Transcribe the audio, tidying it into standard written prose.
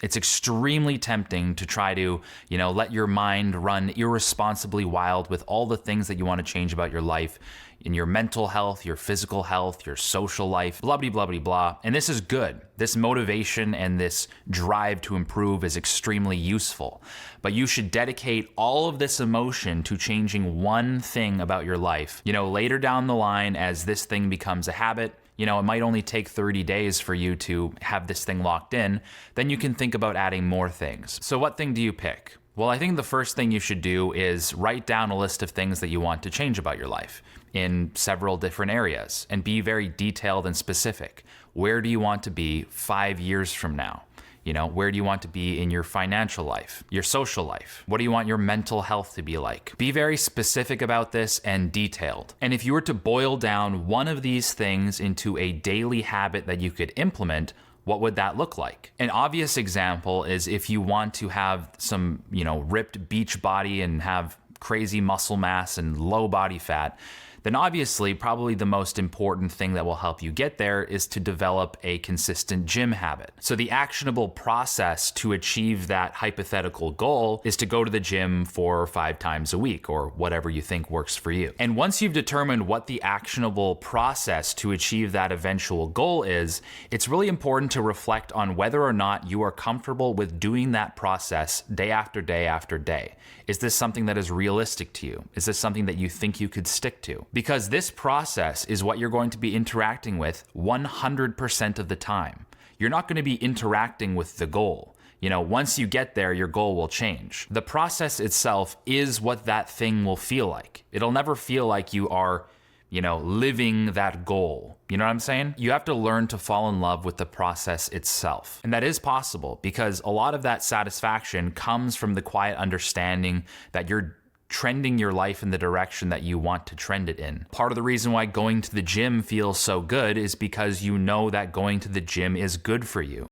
It's extremely tempting to try to, let your mind run irresponsibly wild with all the things that you want to change about your life, in your mental health, your physical health, your social life, blah, blah, blah, blah, blah. And this is good. This motivation and this drive to improve is extremely useful. But you should dedicate all of this emotion to changing one thing about your life. Later down the line, as this thing becomes a habit, it might only take 30 days for you to have this thing locked in. Then you can think about adding more things. So what thing do you pick? Well, I think the first thing you should do is write down a list of things that you want to change about your life in several different areas and be very detailed and specific. Where do you want to be 5 years from now? Where do you want to be in your financial life, your social life? What do you want your mental health to be like? Be very specific about this and detailed. And if you were to boil down one of these things into a daily habit that you could implement, what would that look like? An obvious example is if you want to have some, ripped beach body and have crazy muscle mass and low body fat, then obviously probably the most important thing that will help you get there is to develop a consistent gym habit. So the actionable process to achieve that hypothetical goal is to go to the gym 4 or 5 times a week, or whatever you think works for you. And once you've determined what the actionable process to achieve that eventual goal is, it's really important to reflect on whether or not you are comfortable with doing that process day after day after day. Is this something that is realistic to you? Is this something that you think you could stick to? Because this process is what you're going to be interacting with 100% of the time. You're not going to be interacting with the goal. Once you get there, your goal will change. The process itself is what that thing will feel like. It'll never feel like you are, living that goal. You know what I'm saying? You have to learn to fall in love with the process itself. And that is possible because a lot of that satisfaction comes from the quiet understanding that you're trending your life in the direction that you want to trend it in. Part of the reason why going to the gym feels so good is because you know that going to the gym is good for you.